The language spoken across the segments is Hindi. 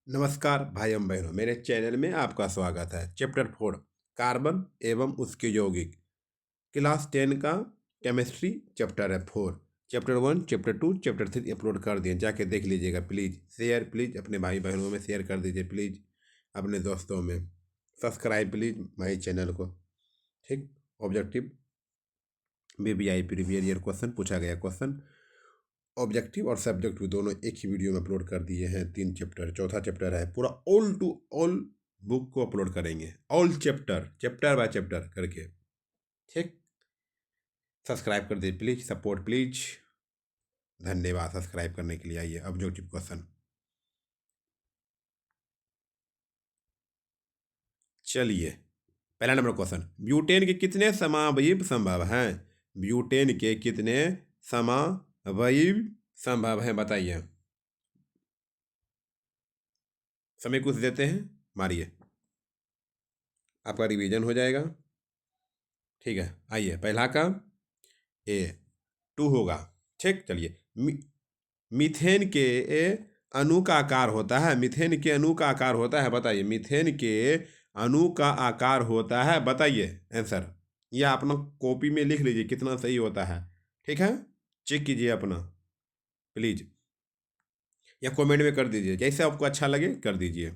नमस्कार भाई एवं बहनों, मेरे चैनल में आपका स्वागत है। चैप्टर 4 कार्बन एवं उसके यौगिक, क्लास 10 का केमिस्ट्री चैप्टर है 4। चैप्टर 1, चैप्टर 2, चैप्टर 3 अपलोड कर दिए, जाके देख लीजिएगा। प्लीज़ शेयर, प्लीज़ अपने भाई बहनों में शेयर कर दीजिए, प्लीज़ अपने दोस्तों में। सब्सक्राइब प्लीज़ माई चैनल को। ठीक। Objective BBI previous year question पूछा गया क्वेश्चन। ऑब्जेक्टिव और सब्जेक्टिव दोनों एक ही वीडियो में अपलोड कर दिए हैं। 3 चैप्टर, चौथा चैप्टर है पूरा ऑल टू ऑल बुक को अपलोड करेंगे, all chapter, chapter by chapter करके। ठीक। सब्सक्राइब कर दीजिए प्लीज, सपोर्ट प्लीज। धन्यवाद सब्सक्राइब करने के लिए। आइए ऑब्जेक्टिव क्वेश्चन। चलिए, पहला नंबर क्वेश्चन, ब्यूटेन के कितने समावयव संभव हैं? ब्यूटेन के कितने समावयव संभव हैं बताइए। समय कुछ देते हैं, मारिए, आपका रिवीजन हो जाएगा। ठीक है, आइए पहला का A2 होगा। ठीक, चलिए। मीथेन के अणु का आकार होता है, मीथेन के अणु का आकार होता है बताइए। मीथेन के अणु का आकार होता है बताइए आंसर। यह अपना कॉपी में लिख लीजिए कितना सही होता है। ठीक है, चेक कीजिए अपना प्लीज, या कमेंट में कर दीजिए, जैसे आपको अच्छा लगे कर दीजिए।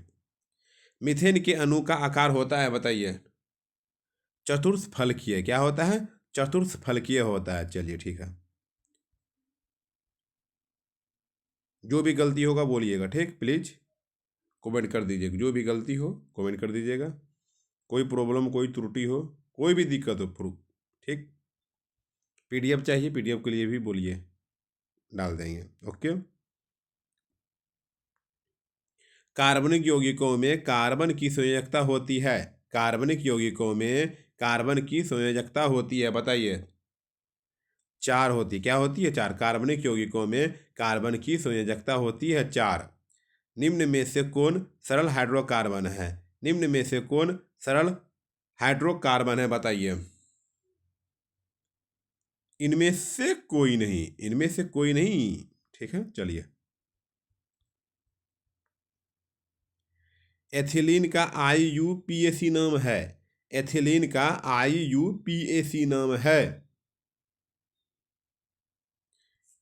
मीथेन के अणु का आकार होता है बताइए चतुर्थफलकीय। क्या होता है? चतुर्थफलकीय होता है। चलिए ठीक है, जो भी गलती होगा बोलिएगा। ठीक, प्लीज कमेंट कर दीजिएगा, जो भी गलती हो कमेंट कर दीजिएगा। कोई प्रॉब्लम, कोई त्रुटि हो, कोई भी दिक्कत हो प्रूफ। ठीक। PDF चाहिए, PDF के लिए भी बोलिए, डाल देंगे। ओके। कार्बनिक यौगिकों में कार्बन की संयोजकता होती है। कार्बनिक यौगिकों में कार्बन की संयोजकता होती है बताइए। 4 होती। क्या होती है? 4। कार्बनिक यौगिकों में कार्बन की संयोजकता होती है 4। निम्न में से कौन सरल हाइड्रोकार्बन है? निम्न में से कौन सरल हाइड्रोकार्बन है बताइए। इनमें से कोई नहीं, इनमें से कोई नहीं। ठीक है, चलिए। एथिलीन का IUPAC नाम है। एथिलीन का IUPAC नाम है।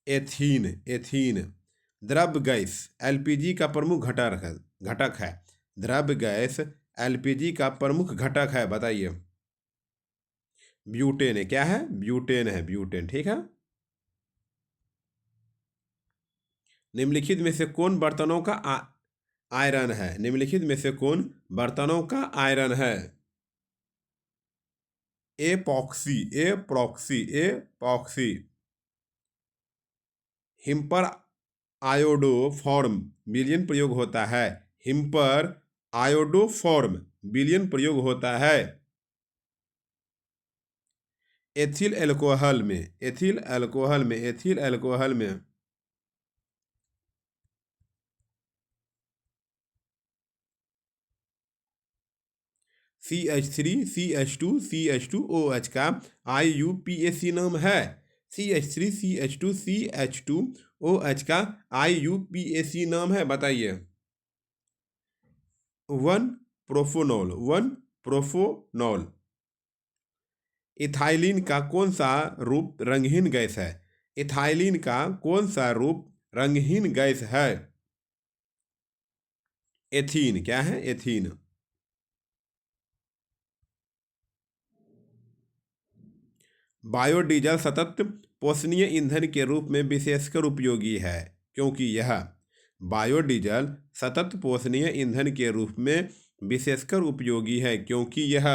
एथीन, एथीन द्रव गैस LPG का प्रमुख घटक है। द्रव गैस LPG का प्रमुख घटक है बताइए। ब्यूटेन है। क्या है? ब्यूटेन है, ब्यूटेन। ठीक है। निम्नलिखित में से कौन बर्तनों का आयरन है? निम्नलिखित में से कौन बर्तनों का आयरन है? एपॉक्सी, एप्रॉक्सी, एपॉक्सी। हिम पर आयोडोफॉर्म विलयन प्रयोग होता है। हिम पर आयोडोफॉर्म विलयन प्रयोग होता है। एथिल अल्कोहल में, एथिल अल्कोहल में, एथिल अल्कोहल में CH3, CH2, CH2OH का IUPAC नाम है। CH3, CH2, CH2OH का IUPAC नाम है बताइए। 1 प्रोफोनॉल, 1 प्रोफोनॉल। इथाइलिन का कौन सा रूप रंगहीन गैस है? इथाइलिन का कौन सा रूप रंगहीन गैस है? एथीन। क्या है? एथीन। बायोडीजल सतत पोषणीय ईंधन के रूप में विशेषकर उपयोगी है, क्योंकि यह बायोडीजल सतत पोषणीय ईंधन के रूप में विशेषकर उपयोगी है क्योंकि यह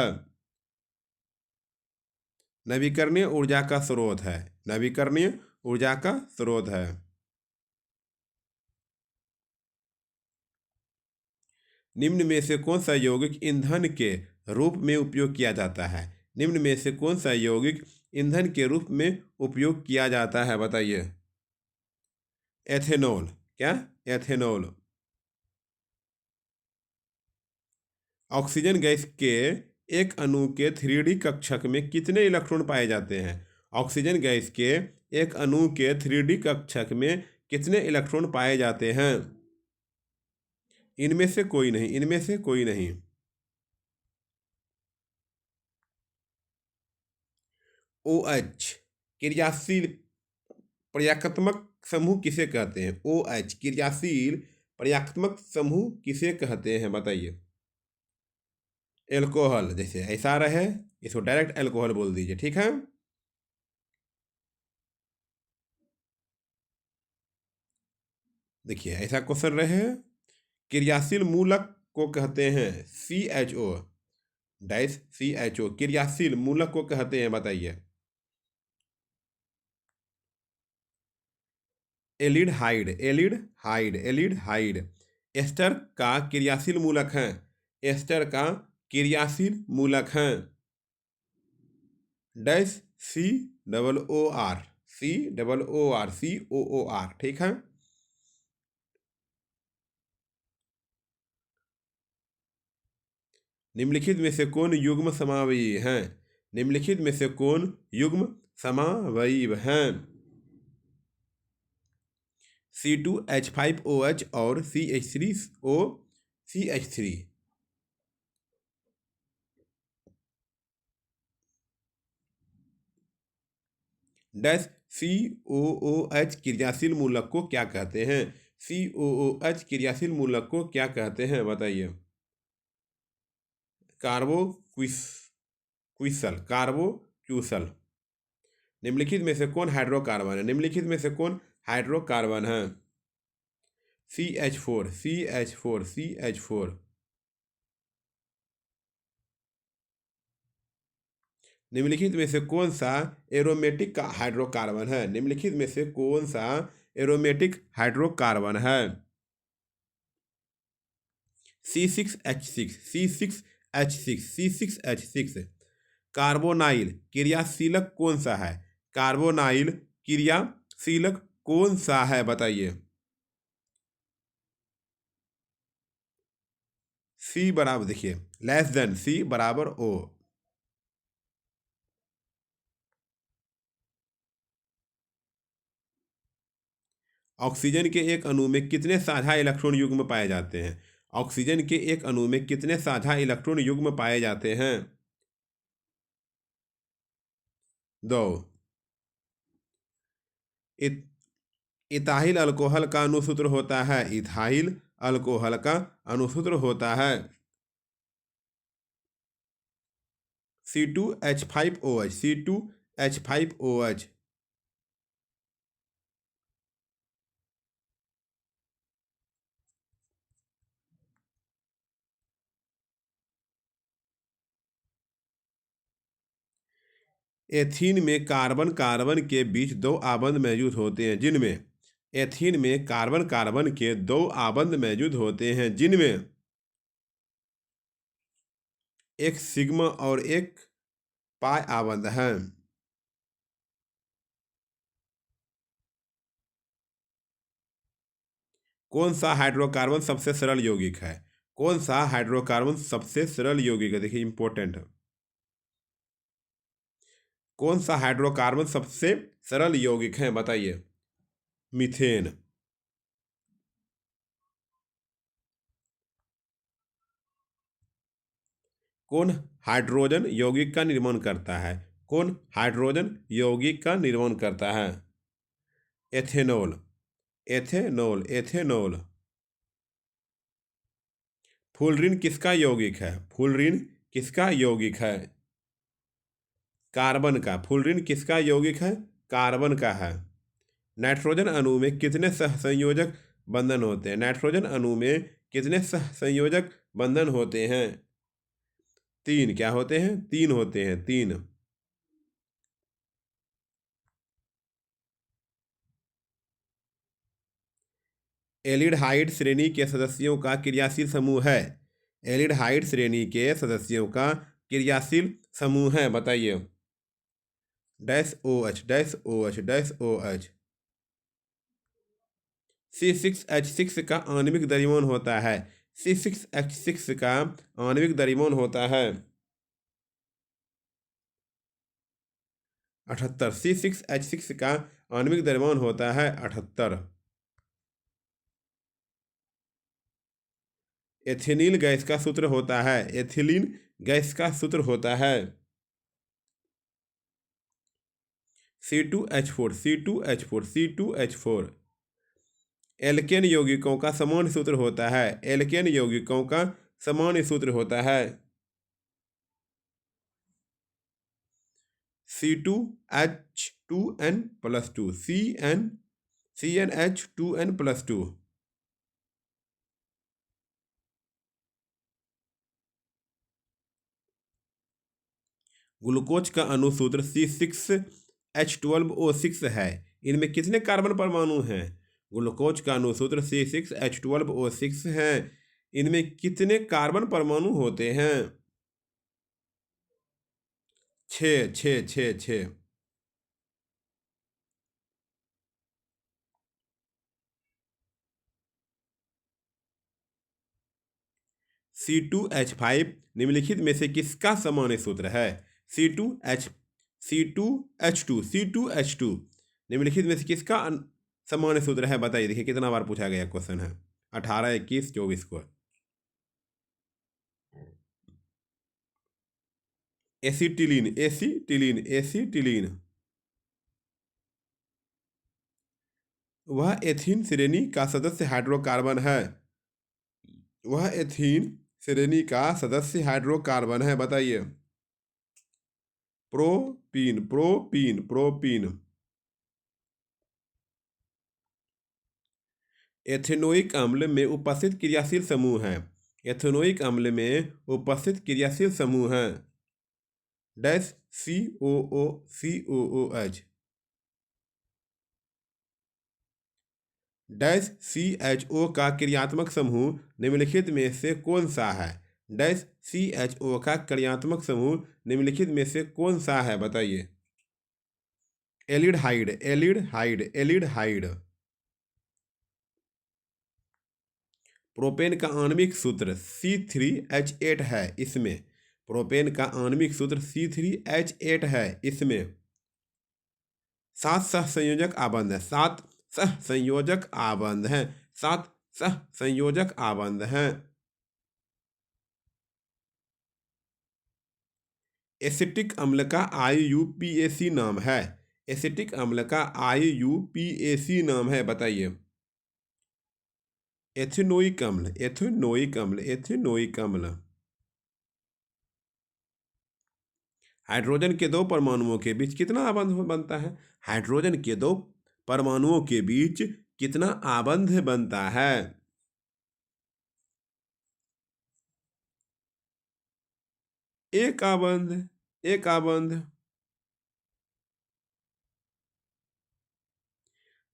नवीकरणीय ऊर्जा का स्रोत है। नवीकरणीय ऊर्जा का स्रोत है। निम्न में से कौन सा यौगिक ईंधन के रूप में उपयोग किया जाता है? निम्न में से कौन सा यौगिक ईंधन के रूप में उपयोग किया जाता है बताइए। एथेनॉल। क्या? एथेनॉल। ऑक्सीजन गैस के एक अणु के 3D कक्षक में कितने इलेक्ट्रॉन पाए जाते हैं? ऑक्सीजन गैस के एक अणु के 3D कक्षक में कितने इलेक्ट्रॉन पाए जाते हैं? इनमें से कोई नहीं, इनमें से कोई नहीं। OH क्रियाशील प्रयाक्रात्मक समूह किसे कहते हैं? OH क्रियाशील प्रयाक्रात्मक समूह किसे कहते हैं बताइए? एल्कोहल, जैसे ऐसा रहे इसको डायरेक्ट एल्कोहल बोल दीजिए, ठीक है। देखिए ऐसा क्वेश्चन रहे, क्रियाशील मूलक को कहते हैं CHO डैश CHO, क्रियाशील मूलक को कहते हैं बताइए? एलिड हाइड, एलिड हाइड, एलिड हाइड। एस्टर का क्रियाशील मूलक है, एस्टर का क्रियाशील मूलक है डैश COOR, COOR, ठीक है। निम्नलिखित में से कौन युग्म समावयवी हैं? निम्नलिखित में से कौन युग्म समावयवी हैं? C2H5OH और CH3OCH3 डैश COOH क्रियाशील मूलक को क्या कहते हैं? COOH क्रियाशील मूलक को क्या कहते हैं बताइए? कार्बोक्विसल, कार्बोक्यूसल। निम्नलिखित में से कौन हाइड्रोकार्बन है? निम्नलिखित में से कौन हाइड्रोकार्बन है? CH4, CH4, CH4। निम्नलिखित में से कौन सा एरोमेटिक का हाइड्रोकार्बन है? निम्नलिखित में से कौन सा एरोमेटिक हाइड्रोकार्बन है? C6H6, C6H6, C6H6। कार्बोनाइल क्रियाशीलक कौन सा है? कार्बोनाइल क्रियाशीलक कौन सा है बताइए? C बराबर, देखिए लेस देन C बराबर O। ऑक्सीजन के एक अणु में कितने साझा इलेक्ट्रॉन युग्म पाए जाते हैं? ऑक्सीजन के एक अणु में कितने साझा इलेक्ट्रॉन युग्म पाए जाते हैं? 2। इथाइल अल्कोहल का अणुसूत्र होता है, इथाइल अल्कोहल का अणुसूत्र होता है C2H5OH, C2H5OH। एथीन में कार्बन कार्बन के बीच दो आबंध मौजूद होते हैं जिनमें, एथीन में कार्बन कार्बन के दो आबंध मौजूद होते हैं जिनमें एक सिग्मा और एक पाई आबंध है। कौन सा हाइड्रोकार्बन सबसे सरल यौगिक है? कौन सा हाइड्रोकार्बन सबसे सरल यौगिक है? देखिए इंपॉर्टेंट है। कौन सा हाइड्रोकार्बन सबसे सरल यौगिक है बताइए? मीथेन। कौन हाइड्रोजन यौगिक का निर्माण करता है? कौन हाइड्रोजन यौगिक का निर्माण करता है? Ethanol, ethanol, ethanol. फ्लोरीन किसका यौगिक है? फ्लोरीन किसका यौगिक है? कार्बन का। फ्लोरीन किसका यौगिक है? कार्बन का है। नाइट्रोजन अणु में कितने सहसंयोजक बंधन होते हैं? नाइट्रोजन अणु में कितने सहसंयोजक बंधन होते हैं? 3। क्या होते हैं? 3 होते हैं, 3। एल्डिहाइड श्रेणी के सदस्यों का क्रियाशील समूह है। एल्डिहाइड श्रेणी के सदस्यों का क्रियाशील समूह है बताइए? Dash OH, dash OH, dash OH। C6H6 का आणविक द्रव्यमान होता है, C6H6 का आणविक द्रव्यमान होता है 78। C6H6 का आणविक द्रव्यमान होता है 78। एथिलीन गैस का सूत्र होता है, एथिलीन गैस का सूत्र होता है C2H4, C2H4, C2H4। एल्केन यौगिकों का समान सूत्र होता है, एल्केन यौगिकों का समान सूत्र होता है C2H2n+2, CnH2n+2। ग्लूकोज का अणुसूत्र C6H12O6 है। इनमें कितने कार्बन परमाणु हैं? ग्लूकोज का अणुसूत्र C6H12O6 है। इनमें कितने कार्बन परमाणु होते हैं? 6, 6, 6, 6। C2H5 निम्नलिखित में से किसका सामान्य सूत्र है? C2H2 निम्नलिखित में से किसका सामान्य सूत्र है? बताइए। देखिए कितना बार पूछा गया क्वेश्चन है, 18, 21, 24 को। Acetylene, acetylene, acetylene. वह एथीन श्रेणी का सदस्य हाइड्रोकार्बन है। वह एथीन श्रेणी का सदस्य हाइड्रोकार्बन है। बताइए। Propene, propene, propene. एथेनोइक अम्ल में उपस्थित क्रियाशील समूह है। एथेनोइक अम्ल में उपस्थित क्रियाशील समूह है dash COO, COOH dash CHO का क्रियात्मक समूह निम्नलिखित में से कौन सा है? डैश CHO का क्रियात्मक समूह निम्नलिखित में से कौन सा है? बताइए। एलिडहाइड, एलिडहाइड, एलिडहाइड। प्रोपेन का आणविक सूत्र C3H8 है। इसमें प्रोपेन का आणविक सूत्र C3H8 है। इसमें 7 सहसंयोजक आबंध है, 7 सहसंयोजक आबंध हैं, 7 सहसंयोजक आबंध हैं। एसिटिक अम्ल का IUPAC नाम है। एसिटिक अम्ल का IUPAC नाम है। बताइए। एथेनोइक अम्ल, एथेनोइक अम्ल, एथेनोइक अम्ल। हाइड्रोजन के दो परमाणुओं के बीच कितना आबंध बनता है? हाइड्रोजन के दो परमाणुओं के बीच कितना आबंध बनता है? एक आबंध, एक आबंध।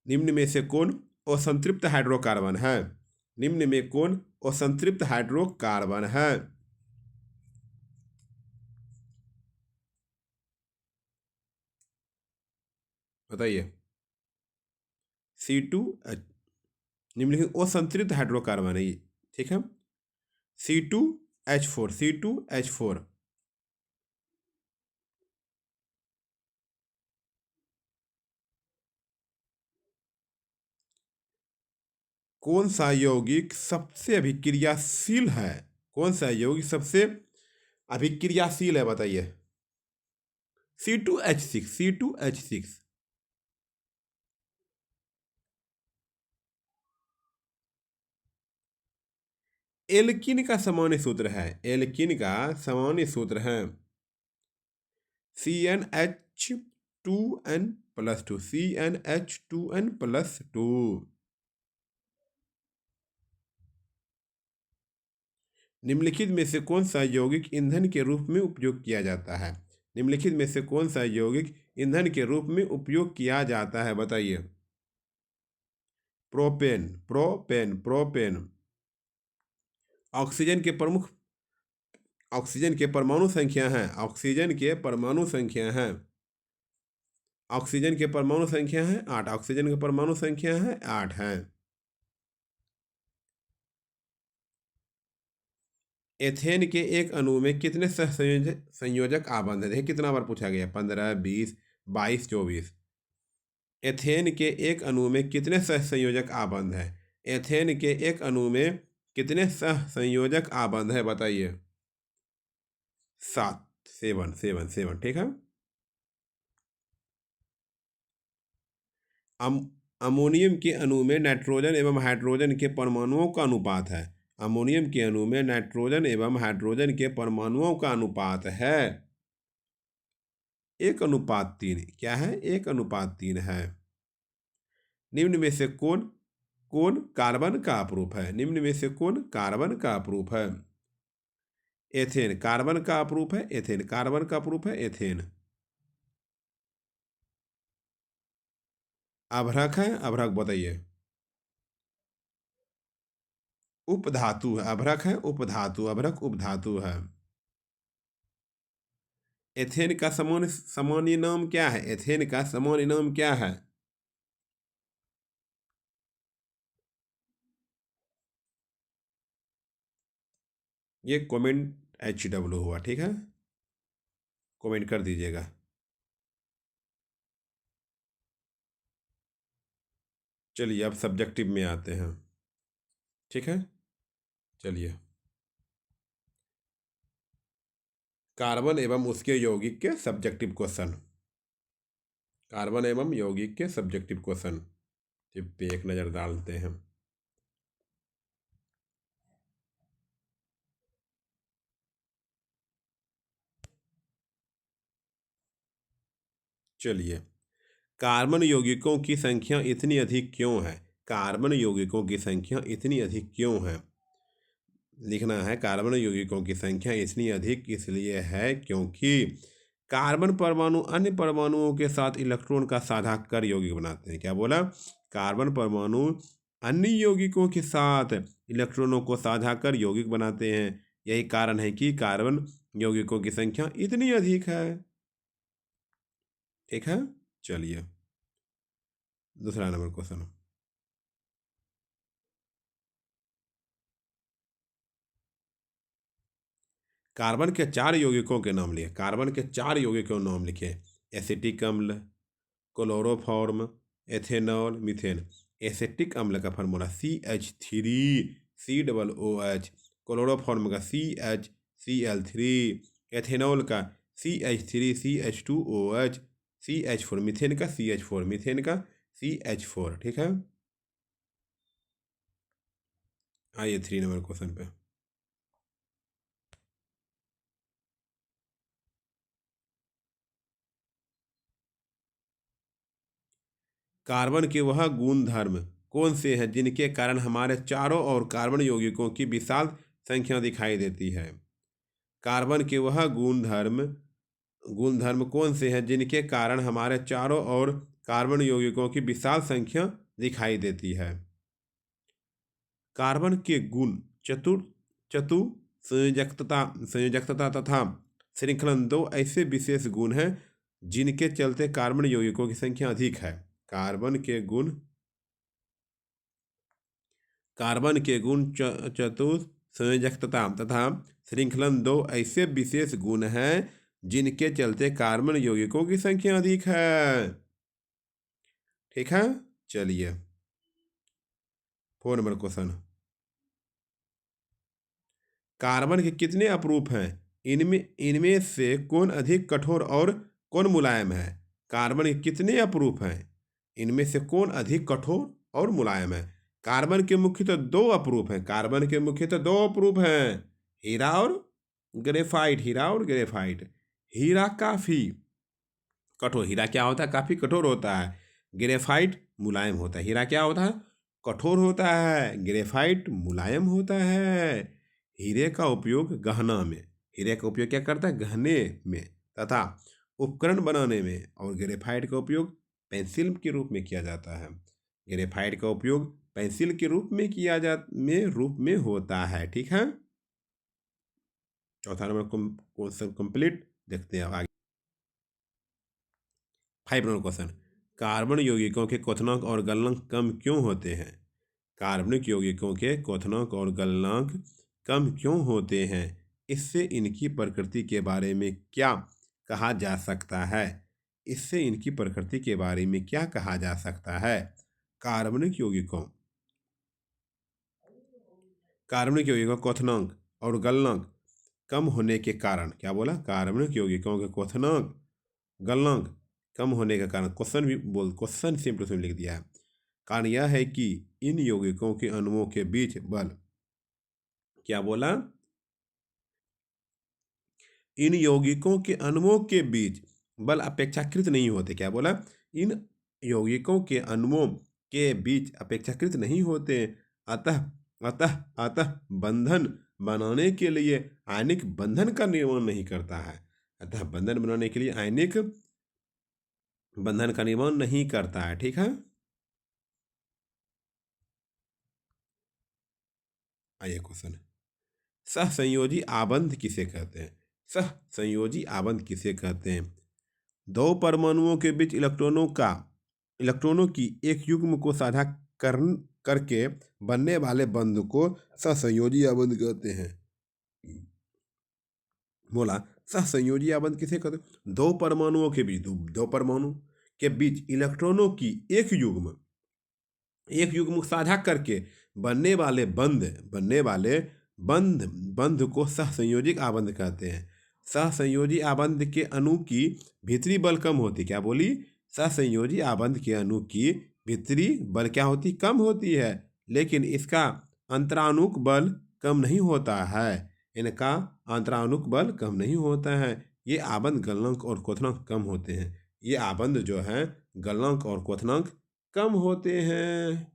निम्न में से कौन असंतृप्त हाइड्रोकार्बन है? निम्न में कौन असंतृप्त हाइड्रोकार्बन है? बताइए। C2 निम्नलिखित असंतृप्त हाइड्रोकार्बन है ये, ठीक है। C2H4, C2H4। कौन सा यौगिक सबसे अभिक्रियाशील है? कौन सा यौगिक सबसे अभिक्रियाशील है? बताइए। C2H6, C2H6। एल्किन का सामान्य सूत्र है, एल्किन का सामान्य सूत्र है CnH2n+2, CnH2n+2। निम्नलिखित में से कौन सा यौगिक ईंधन के रूप में उपयोग किया जाता है? निम्नलिखित में से कौन सा यौगिक ईंधन के रूप में उपयोग किया जाता है? बताइए। Propane, propane, propane. ऑक्सीजन के प्रमुख ऑक्सीजन के परमाणु संख्या है, ऑक्सीजन के परमाणु संख्या है, ऑक्सीजन के परमाणु संख्या है 8, ऑक्सीजन के परमाणु संख्या है 8 है। एथेन के एक अणु में कितने संयोजक आबंध है? देखिए कितना बार पूछा गया, 15, 20, 22, 24। एथेन के एक अणु में कितने सहसंयोजक आबंध है? एथेन के एक अणु में कितने सह संयोजक आबंध है बताइए? 7। 7 7 7, ठीक है। अम अमोनियम के अणु में नाइट्रोजन एवं हाइड्रोजन के परमाणुओं का अनुपात है। अमोनियम के अणु में नाइट्रोजन एवं हाइड्रोजन के परमाणुओं का अनुपात है 1:3। क्या है? 1:3 है। निम्न में से कौन कौन कार्बन का अपरूप है? निम्न में से कौन कार्बन का अपरूप है? एथेन कार्बन का अपरूप है। एथेन कार्बन का अपरूप है। एथेन। अभ्रक है। अभ्रक बताइए। उपधातु है। अभ्रक है उपधातु। अभ्रक उपधातु है। एथेन का सामान्य नाम क्या है? एथेन का सामान्य नाम क्या है? ये कमेंट HW हुआ, ठीक है। कमेंट कर दीजिएगा। चलिए अब सब्जेक्टिव में आते हैं, ठीक है। चलिए, कार्बन एवं उसके यौगिक के सब्जेक्टिव क्वेश्चन। कार्बन एवं यौगिक के सब्जेक्टिव क्वेश्चन पे एक नज़र डालते हैं। चलिए, कार्बन यौगिकों की संख्या इतनी अधिक क्यों है? कार्बन यौगिकों की संख्या इतनी अधिक क्यों है? लिखना है, कार्बन यौगिकों की संख्या इतनी अधिक इसलिए है क्योंकि कार्बन परमाणु अन्य परमाणुओं के साथ इलेक्ट्रॉन का साझा कर यौगिक बनाते हैं। क्या बोला? कार्बन परमाणु अन्य यौगिकों के साथ इलेक्ट्रॉनों को साझा कर यौगिक बनाते हैं। यही कारण है कि कार्बन यौगिकों की संख्या इतनी अधिक है, ठीक है। चलिए, दूसरा नंबर क्वेश्चन। कार्बन के 4 यौगिकों के नाम लिए। कार्बन के 4 यौगिकों के नाम लिखे। एसिटिक अम्ल, क्लोरोफॉर्म, एथेनॉल, मीथेन। एसिटिक अम्ल का फार्मूला CH3COOH, क्लोरोफॉर्म का CHCl3, एथेनॉल का CH3CH2OH, CH4, मीथेन का CH4, मीथेन का CH4, ठीक है। आइए 3 नंबर क्वेश्चन पे। कार्बन के वह गुण धर्म कौन से हैं जिनके कारण हमारे चारों ओर कार्बन यौगिकों की विशाल संख्या दिखाई देती है? कार्बन के वह गुण धर्म कौन से हैं जिनके कारण हमारे चारों ओर कार्बन यौगिकों की विशाल संख्या दिखाई देती है? कार्बन के गुण चतुर चतु संयोजकता तथा श्रृंखलन 2 ऐसे विशेष गुण हैं जिनके चलते कार्बन यौगिकों की संख्या अधिक है। कार्बन के गुण चतुर संयोजकता तथा श्रृंखलन 2 ऐसे विशेष गुण हैं जिनके चलते कार्बन यौगिकों की संख्या अधिक है, ठीक है। चलिए, 4 नंबर क्वेश्चन। कार्बन के कितने अपरूप हैं? इनमें इनमें से कौन अधिक कठोर और कौन मुलायम है? कार्बन के कितने अपरूप हैं? इनमें से कौन अधिक कठोर और मुलायम है? कार्बन के मुख्यतः 2 अपरूप हैं। कार्बन के मुख्यतः 2 अपरूप हैं, हीरा और ग्रेफाइट। हीरा और ग्रेफाइट। हीरा काफी कठोर, हीरा क्या होता है? काफी कठोर होता है। ग्रेफाइट मुलायम होता है। हीरा क्या होता है? कठोर होता है। ग्रेफाइट मुलायम होता है। हीरे का उपयोग गहना में, हीरे का उपयोग क्या करता है? गहने में तथा उपकरण बनाने में। और ग्रेफाइट का उपयोग पेंसिल के रूप में किया जाता है। ग्रेफाइट का उपयोग पेंसिल के रूप में रूप में होता है, ठीक है। चौथा नंबर क्वेश्चन कंप्लीट। देखते हैं आगे। 5 नंबर क्वेश्चन। कार्बन यौगिकों के क्वथनांक और गलनांक कम क्यों होते हैं? कार्बनिक यौगिकों के क्वथनांक और गलनांक कम क्यों होते हैं? इससे इनकी प्रकृति के बारे में क्या कहा जा सकता है? इससे इनकी प्रकृति के बारे में क्या कहा जा सकता है? कार्बनिक यौगिकों कार्बनिक यौगिकों का क्वथनांक और गलनांक कम होने के कारण, क्या बोला, कार्बनिक यौगिकों के क्वथनांक गलनांक कम होने का कारण, क्वेश्चन सेम टू सेम लिख दिया है। कारण यह है कि इन यौगिकों के अणुओं के बीच बल, क्या बोला, इन यौगिकों के अणुओं के बीच बल अपेक्षाकृत नहीं होते, क्या बोला, इन यौगिकों के अणुओं के बीच अपेक्षाकृत नहीं होते। अतः अतः अतः बंधन बनाने के लिए आयनिक बंधन का निर्माण नहीं करता है। अतः बंधन बनाने के लिए आयनिक बंधन का निर्माण नहीं करता है। ठीक है, आइए क्वेश्चन, सहसंयोजी आबंध किसे कहते हैं? सहसंयोजी आबंध किसे कहते हैं? दो परमाणुओं के बीच इलेक्ट्रॉनों की एक युग्म को साझा करके बनने वाले बंध को सहसंयोजी आबंध कहते हैं। बोला, सहसंयोजी आबंध किसे कहते हैं? दो परमाणुओं के बीच, दो परमाणु के बीच इलेक्ट्रॉनों की एक युग्म साझा करके बनने वाले बंध को सहसंयोजिक आबंध कहते हैं। सहसंयोजी आबंध के अणु की भीतरी बल कम होती, क्या बोली, सहसंयोजी आबंध के अणु की भीतरी बल क्या होती, कम होती है, लेकिन इसका अंतराणुक बल कम नहीं होता है। इनका अंतराणुक बल कम नहीं होता है। ये आबंध गलनांक और क्वथनांक कम होते हैं। ये आबंध जो है गलनांक और क्वथनांक कम होते हैं।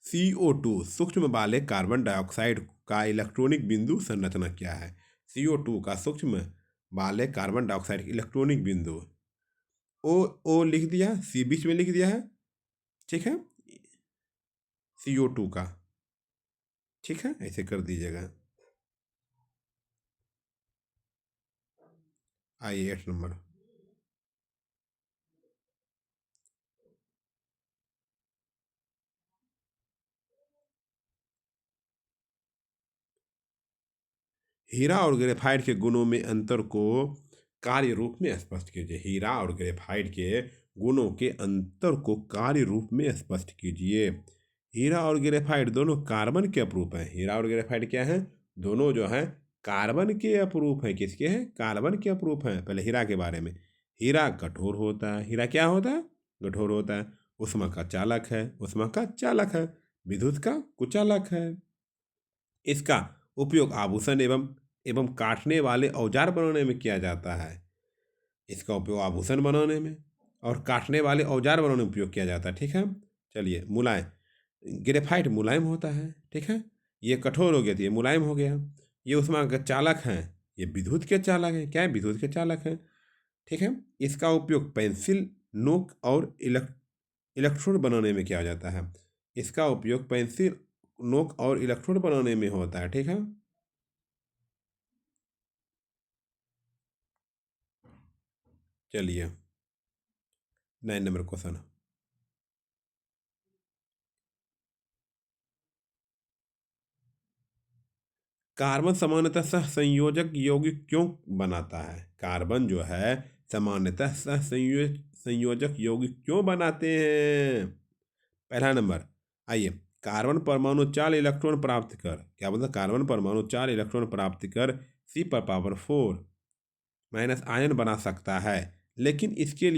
CO2 सूक्ष्म वाले कार्बन डाइऑक्साइड का इलेक्ट्रॉनिक बिंदु संरचना क्या है? CO2 का सूक्ष्म वाले कार्बन डाइऑक्साइड की इलेक्ट्रॉनिक बिंदु, ओ लिख दिया, सी बीच में लिख दिया है, ठीक है, CO2 का, ठीक है, ऐसे कर दीजिएगा। आइए 8 नंबर, हीरा और ग्रेफाइट के गुणों में अंतर को कार्य रूप में स्पष्ट कीजिए। हीरा और ग्रेफाइट के गुणों के अंतर को कार्य रूप में स्पष्ट कीजिए। हीरा और ग्रेफाइट दोनों कार्बन के अपरूप हैं। हीरा और ग्रेफाइट क्या है, दोनों जो है कार्बन के अपरूप हैं। किसके हैं, कार्बन के अपरूप हैं। पहले हीरा के बारे में, हीरा कठोर होता है। हीरा क्या होता है, कठोर होता है। उष्मा का चालक है, उष्मा का चालक है। विद्युत का कुचालक है। इसका उपयोग आभूषण एवं काटने वाले औजार बनाने में किया जाता है। इसका उपयोग आभूषण बनाने में और काटने वाले औजार बनाने में उपयोग किया जाता है। ठीक है, चलिए, मुलायम, ग्रेफाइट मुलायम होता है। ठीक है, ये कठोर हो गया तो ये मुलायम हो गया। ये उष्मा के चालक हैं, ये विद्युत के चालक हैं। क्या है, विद्युत के चालक हैं। ठीक है, इसका उपयोग पेंसिल, नोक और इलेक्ट्रोड बनाने में किया जाता है। इसका उपयोग पेंसिल, नोक और इलेक्ट्रोड बनाने में होता है। ठीक है, चलिए 9 नंबर क्वेश्चन, कार्बन सामान्यतः सहसंयोजक यौगिक क्यों बनाता है? कार्बन जो है सामान्यतः संयोजक यौगिक क्यों बनाते हैं? पहला नंबर, आइए, कार्बन परमाणु 4 इलेक्ट्रॉन प्राप्त कर, क्या बोलता, कार्बन परमाणु 4 इलेक्ट्रॉन प्राप्त कर C⁴ माइनस आयन बना सकता है, लेकिन इसके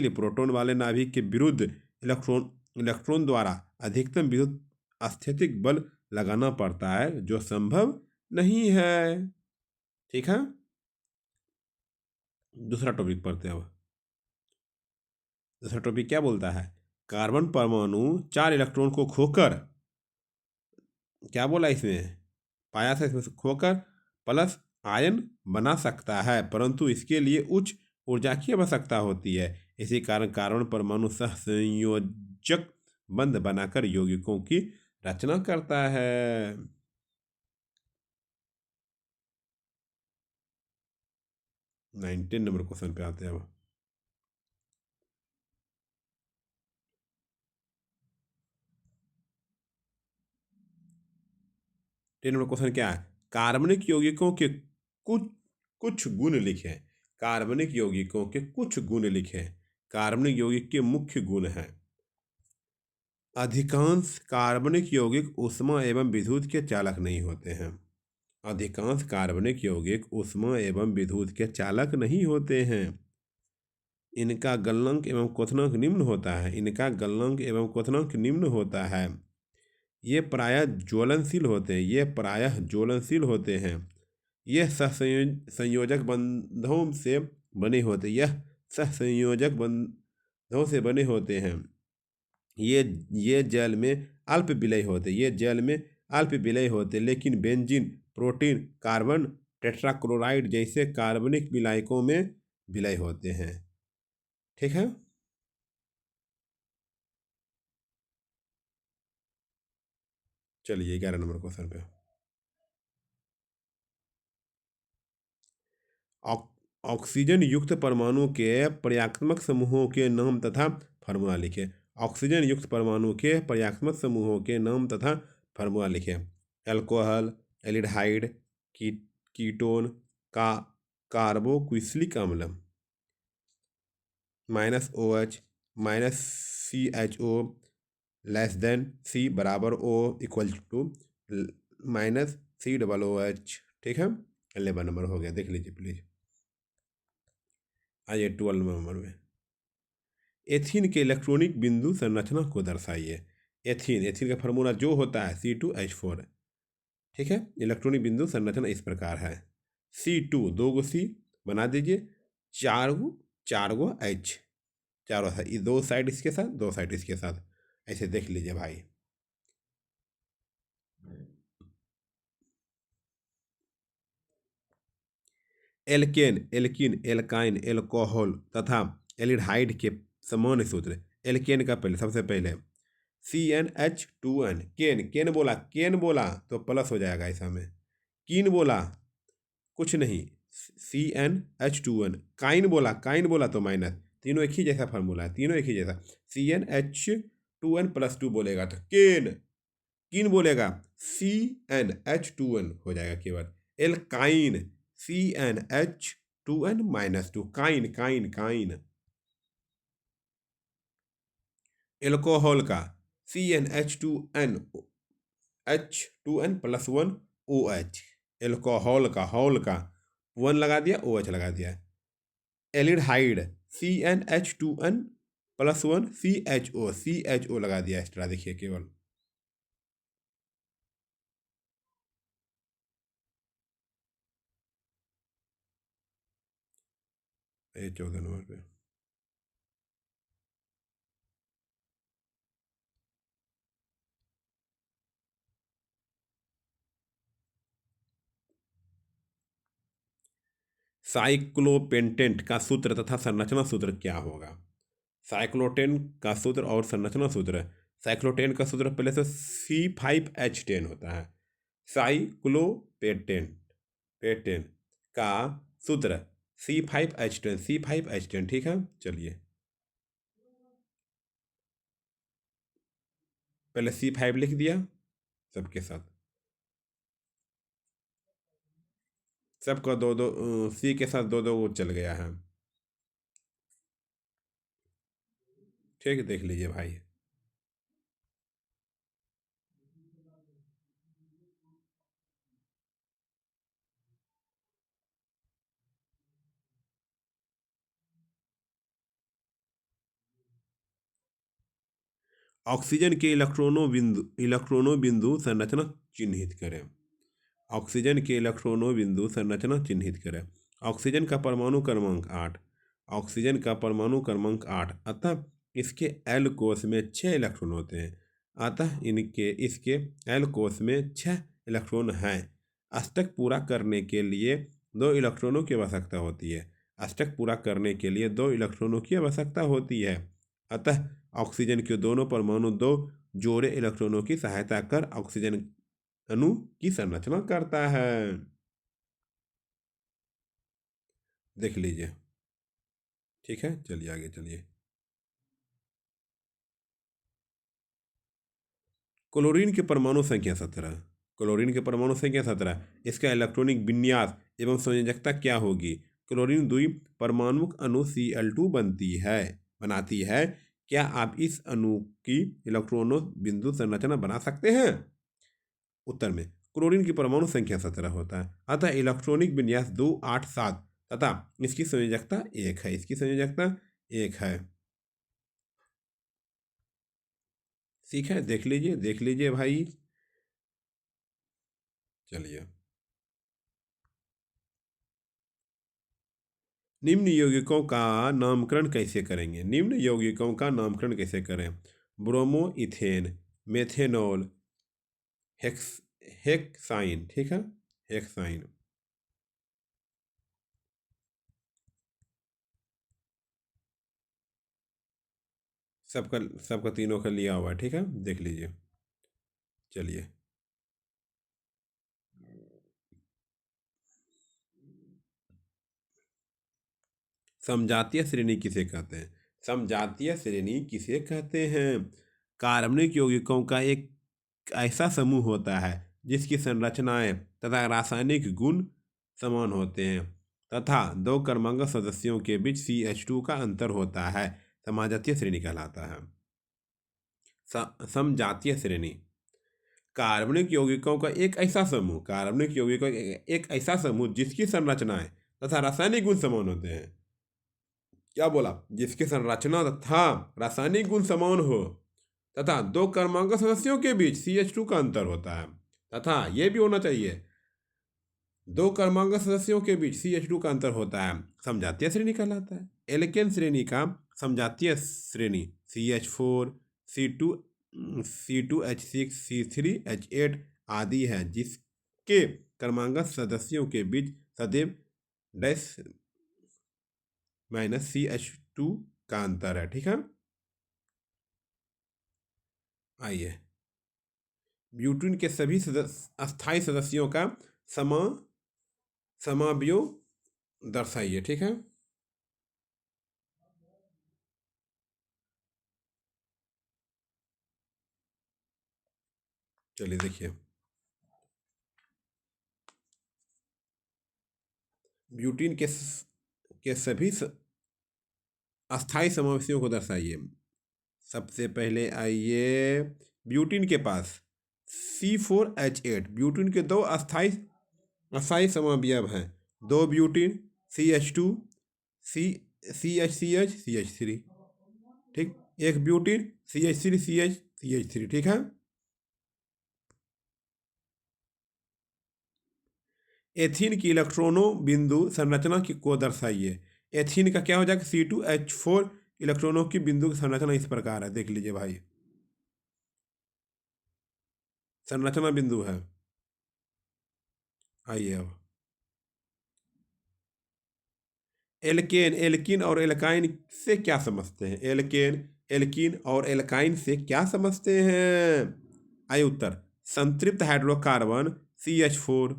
लिए प्रोटॉन वाले नाभिक के विरुद्ध इलेक्ट्रॉन द्वारा अधिकतम विद्युत स्थैतिक बल लगाना पड़ता है, जो संभव नहीं है। ठीक है, दूसरा टॉपिक पढ़ते हैं अब। दूसरा टॉपिक क्या बोलता है, कार्बन परमाणु 4 इलेक्ट्रॉन को खोकर, क्या बोला इसमें, पाया था, इसमें से खोकर प्लस आयन बना सकता है, परंतु इसके लिए उच्च ऊर्जा की आवश्यकता होती है। इसी कारण कार्बन परमाणु सहसंयोजक बंध बनाकर यौगिकों की रचना करता है। 19 नंबर क्वेश्चन पे आते हैं अब। 10 नंबर क्वेश्चन क्या है, कार्बनिक यौगिकों के कुछ कुछ गुण लिखें। कार्बनिक यौगिकों के कुछ गुण लिखें। कार्बनिक यौगिक के मुख्य गुण हैं, अधिकांश कार्बनिक यौगिक ऊष्मा एवं विद्युत के चालक नहीं होते हैं। अधिकांश कार्बनिक यौगिक ऊष्मा एवं विद्युत के चालक नहीं होते हैं। इनका गलनांक एवं क्वथनांक निम्न होता है। इनका गलनांक एवं क्वथनांक निम्न होता है। ये प्रायः ज्वलनशील होते हैं। ये प्रायः ज्वलनशील होते हैं। यह सहसंयोजक बंधों से बने होते यह सहसंयोजक बंधों से बने होते हैं। ये जल में अल्प विलय होते ये जल में अल्प विलय होते लेकिन बेंजीन, प्रोटीन, कार्बन टेट्राक्लोराइड जैसे कार्बनिक विलायकों में विलय होते हैं। ठीक है। चलिए 11 नंबर क्वेश्चन पे। ऑक्सीजन युक्त परमाणु के पर्यात्मक समूहों के नाम तथा फार्मूला लिखे। ऑक्सीजन युक्त परमाणु के पर्यात्मक समूहों के नाम तथा फार्मूला लिखे। अल्कोहल, एल्डिहाइड, कीटोन, का कार्बोक्सिलिक अम्ल, -OH, -CHO, C बराबर O इक्वल टू -COOH। ठीक है। 11 नंबर हो गया, देख लीजिए प्लीज। आइए 12 नंबर में। एथीन के इलेक्ट्रॉनिक बिंदु संरचना को दर्शाइए। एथीन का फार्मूला जो होता है C2H4। ठीक है। इलेक्ट्रॉनिक बिंदु संरचना इस प्रकार है। C2 दो गो C बना दीजिए, चार गो H, चारों साइड, दो साइड इसके साथ, दो साइड इसके साथ, ऐसे देख लीजिए भाई। एल्केन, एल्कीन, एल्काइन, एल्कोहल तथा एल्डिहाइड के समान सूत्र। एल्केन का पहले सबसे पहले CnH2n। केन बोला तो प्लस हो जाएगा ऐसा में। कीन बोला कुछ नहीं, CnH2n। काइन बोला तो माइनस। तीनों एक ही जैसा फार्मूला है, तीनों एक ही जैसा। CnH2n + 2 बोलेगा तो कीन बोलेगा CnH2n हो जाएगा केवल। Alkyne CnH2n - 2। काइन। एल्कोहल का CnH2n H2n + 1 OH। एल्कोहल का हॉल का 1 लगा दिया, OH लगा दिया। एल्डिहाइड CnH2n + 1 CHO लगा दिया एक्स्ट्रा, देखिए केवल। ये 14 नंबर पे। साइक्लोपेंटेंट का सूत्र तथा संरचना सूत्र क्या होगा। साइक्लोटेन का सूत्र और संरचना सूत्र। साइक्लोटेन का सूत्र पहले से C5H10 होता है। साइक्लोपेंटेन पेटेन का सूत्र C5H10। ठीक है। चलिए पहले C5 लिख दिया सबके साथ, सबका दो दो, C के साथ दो दो चल गया है। ठीक, देख लीजिए भाई। ऑक्सीजन के इलेक्ट्रॉनों बिंदु संरचना चिन्हित करें। ऑक्सीजन के इलेक्ट्रॉनों बिंदु संरचना चिन्हित करें। ऑक्सीजन का परमाणु क्रमांक 8। ऑक्सीजन का परमाणु क्रमांक 8, अतः इसके एल कोष में 6 इलेक्ट्रॉन होते हैं। अतः इसके एल कोष में 6 इलेक्ट्रॉन हैं। अष्टक पूरा करने के लिए 2 इलेक्ट्रॉनों की आवश्यकता होती है। अष्टक पूरा करने के लिए 2 इलेक्ट्रॉनों की आवश्यकता होती है। अतः ऑक्सीजन के दोनों परमाणु 2 जोड़े इलेक्ट्रॉनों की सहायता कर ऑक्सीजन अणु की संरचना करता है। देख लीजिए। ठीक है। चलिए आगे चलिए। क्लोरीन के परमाणु संख्या 17। क्लोरीन के परमाणु संख्या 17। इसका इलेक्ट्रॉनिक विन्यास एवं संयोजकता क्या होगी। क्लोरीन द्वि परमाणुक अणु Cl2 बनाती है, क्या आप इस अणु की इलेक्ट्रॉनों बिंदु संरचना बना सकते हैं? उत्तर में क्लोरीन की परमाणु संख्या 17 होता है, अतः इलेक्ट्रॉनिक विन्यास 2, 8, 7 तथा इसकी संयोजकता 1 है। इसकी संयोजकता 1 है। ठीक है, देख लीजिए भाई। चलिए, निम्न यौगिकों का नामकरण कैसे करेंगे? निम्न यौगिकों का नामकरण कैसे करें? Bromo, ethane, methanol, hex hexyne. ठीक है, हेक्साइन। सबका सबका तीनों का लिया हुआ है। ठीक है, देख लीजिए। चलिए, समजातीय श्रेणी किसे कहते हैं? समजातीय श्रेणी किसे कहते हैं? कार्बनिक यौगिकों का एक ऐसा समूह होता है जिसकी संरचनाएं तथा रासायनिक गुण समान होते हैं तथा दो क्रमांक सदस्यों के बीच CH2 का अंतर होता है, समजातीय श्रेणी कहलाता है। समजातीय श्रेणी कार्बनिक यौगिकों का एक ऐसा समूह, कार्बनिक यौगिकों का एक ऐसा समूह जिसकी संरचनाएं तथा रासायनिक गुण समान होते हैं। क्या बोला? जिसकी संरचना तथा रासायनिक गुण समान हो तथा दो क्रमांक सदस्यों के बीच CH2 का अंतर होता है तथा यह भी होना चाहिए दो क्रमांक सदस्यों के बीच CH2 का अंतर होता है, समजातीय श्रेणी कहलाता है। एल्केन श्रेणी का समजातीय श्रेणी CH4, C2, C2H6, C3H8 आदि है, जिसके क्रमांक सदस्यों के बीच सदैव डैश -CH2 का अंतर है। ठीक है, आइए, ब्यूटेन के सभी अस्थायी सदस्यों का समावयव दर्शाइए। ठीक है, चलिए देखिए, ब्यूटेन के सभी अस्थायी समावेशियों को दर्शाइए। सबसे पहले आइए, ब्यूटेन के पास C4H8, ब्यूटेन के दो अस्थायी समावयव हैं। दो ब्यूटेन CH2, CH3। ठीक, एक ब्यूटेन CH3। ठीक है, एथीन की इलेक्ट्रॉनों बिंदु संरचना को दर्शाइए। एथीन का क्या हो जाएगा? C2H4 इलेक्ट्रॉनों की बिंदु की संरचना इस प्रकार है, देख लीजिए भाई। संरचना बिंदु है। आइए अब, एल्किन और एल्काइन से क्या समझते हैं? एल्किन और एल्काइन से क्या समझते हैं? आइए उत्तर, संतृप्त हाइड्रोकार्बन CH4,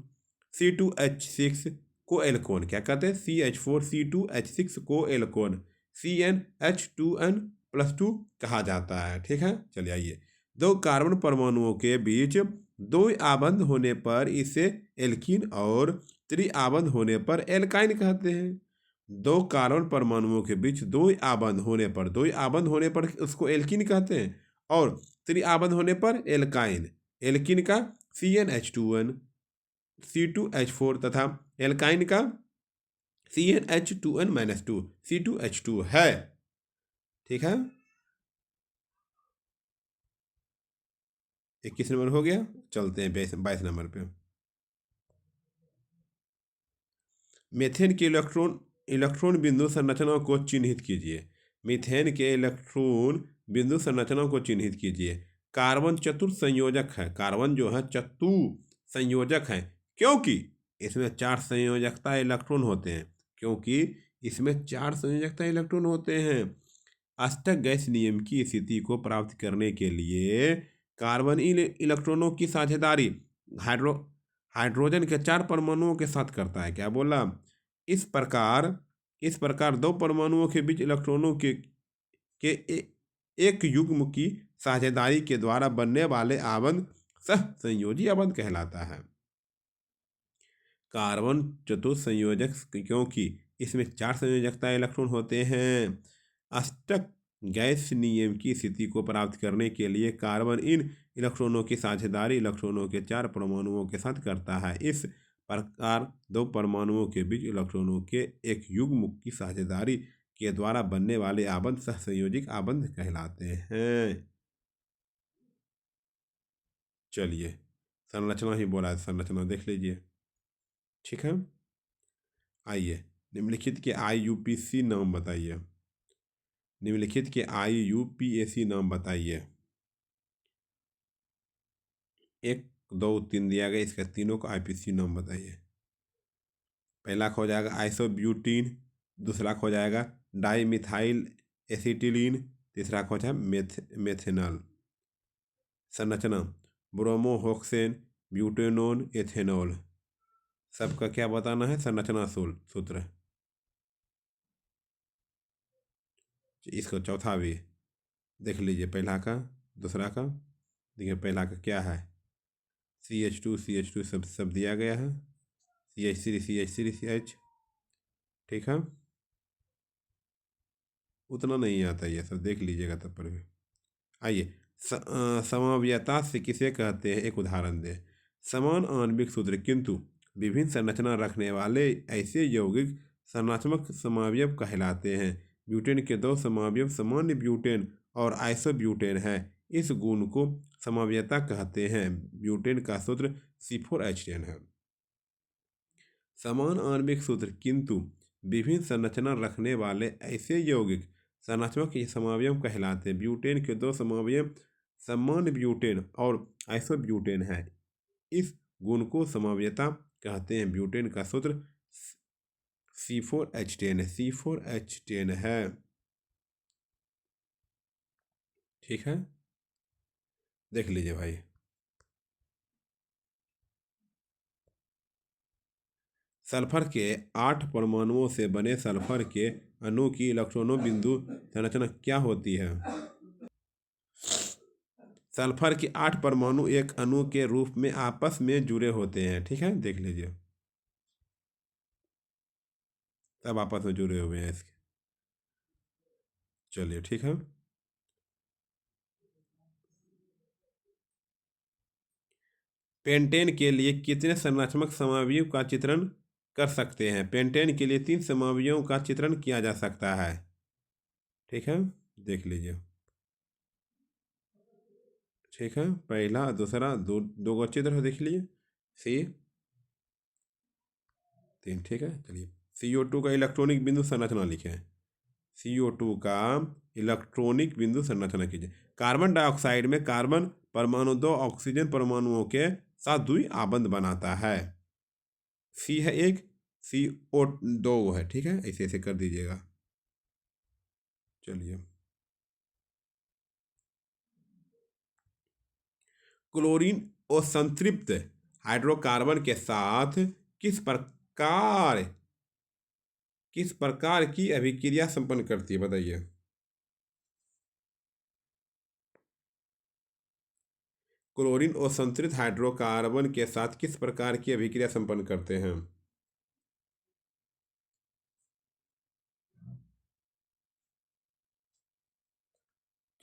C2H6 को एल्कोन क्या कहते हैं? CH4, C2H6 को एल्कोन CnH2n+2 कहा जाता है। ठीक है, चलिए आइए, दो कार्बन परमाणुओं के बीच दो आबंध होने पर इसे एल्कीन और त्रिआबंध होने पर एल्काइन कहते हैं। दो कार्बन परमाणुओं के बीच दो आबंध होने पर उसको एल्कीन कहते हैं और त्रिआबंध होने पर एल्काइन। एल्कीन का CnH2n, C2H4 तथा एल्काइन का CnH2n-2, C2H2 है। ठीक है, 21 नंबर हो गया। चलते हैं 22 नंबर पे। मीथेन की इलेक्ट्रॉन बिंदु संरचना को चिन्हित कीजिए। मीथेन के इलेक्ट्रॉन बिंदु संरचना को चिन्हित कीजिए। कार्बन चतुर्थ संयोजक है। कार्बन जो है चतुर्थ संयोजक है, क्योंकि इसमें 4 संयोजकता इलेक्ट्रॉन होते हैं। अष्टक गैस नियम की स्थिति को प्राप्त करने के लिए कार्बन इन इलेक्ट्रॉनों की साझेदारी हाइड्रोजन के 4 परमाणुओं के साथ करता है। क्या बोला? इस प्रकार दो परमाणुओं के बीच इलेक्ट्रॉनों एक युग्म की साझेदारी के द्वारा बनने वाले आबंध सह संयोजी आबंध कहलाता है। कार्बन चतुर्थ संयोजक क्योंकि इसमें 4 संयोजकता इलेक्ट्रॉन होते हैं। अष्टक गैस नियम की स्थिति को प्राप्त करने के लिए कार्बन इन इलेक्ट्रॉनों की साझेदारी इलेक्ट्रॉनों के 4 परमाणुओं के साथ करता है। इस प्रकार 2 परमाणुओं के बीच इलेक्ट्रॉनों के एक युग्म की साझेदारी के द्वारा बनने वाले आबंध सहसंयोजिक आबंध कहलाते हैं। चलिए, संरचना ही बोला है, संरचना देख लीजिए। ठीक है, आइए निम्नलिखित के IUPAC नाम बताइए। निम्नलिखित के IUPAC नाम बताइए। 1, 2, 3 दिया गया, इसका तीनों का IPC नाम बताइए। पहला हो जाएगा आइसोब्यूटीन, दूसरा हो जाएगा डाईमिथाइल एसिटिलीन, तीसरा हो जाएगा मेथेनॉल। संरचना ब्रोमोहेक्सेन ब्यूटेनोन एथेनॉल। सबका क्या बताना है? संरचना सूत्र। इसको चौथा भी देख लीजिए, पहला का दूसरा का। देखिए पहला का क्या है, CH2 सब दिया गया है, CH3 ठीक है, उतना नहीं आता ये सब, देख लीजिएगा तब पर भी। आइए, समवायता से किसे कहते हैं, एक उदाहरण दे। समान आणविक सूत्र किंतु विभिन्न संरचना रखने वाले ऐसे यौगिक संरचनात्मक समवयव कहलाते हैं। ब्यूटेन के 2 समवयव सामान्य ब्यूटेन और आइसोब्यूटेन है। इस गुण को समवयता कहते हैं। ब्यूटेन का सूत्र C4H10 है। समान आणविक सूत्र किंतु विभिन्न संरचना रखने वाले ऐसे यौगिक संरचनात्मक समवयव कहलाते हैं। ब्यूटेन के 2 समवयव सामान्य ब्यूटेन और आइसोब्यूटेन है। इस गुण को समवयता कहते हैं। ब्यूटेन का सूत्र C4H10 है। ठीक है, देख लीजिए भाई। सल्फर के 8 परमाणुओं से बने सल्फर के अणु की इलेक्ट्रॉनों बिंदु संरचना क्या होती है? सल्फर के 8 परमाणु एक अणु के रूप में आपस में जुड़े होते हैं। ठीक है, देख लीजिए, सब आपस में जुड़े हुए हैं इसके। चलिए, ठीक है। पेंटेन के लिए कितने संरचनात्मक समवयव का चित्रण कर सकते हैं? पेंटेन के लिए 3 समवयवों का चित्रण किया जा सकता है। ठीक है, देख लीजिए। ठीक है, पहला दूसरा दो गो चित्र देख लीजिए, C3। ठीक है, चलिए CO2 का इलेक्ट्रॉनिक बिंदु संरचना लिखें। CO2 का इलेक्ट्रॉनिक बिंदु संरचना कीजिए। कार्बन डाइऑक्साइड में कार्बन परमाणु 2 ऑक्सीजन परमाणुओं के साथ द्वि आबंध बनाता है। C है 1, CO2 है। ठीक है, ऐसे ऐसे कर दीजिएगा। चलिए, क्लोरीन और संतृप्त हाइड्रोकार्बन के साथ किस प्रकार की अभिक्रिया संपन्न करती है, बताइए। क्लोरीन और संतृप्त हाइड्रोकार्बन के साथ किस प्रकार की अभिक्रिया संपन्न करते हैं?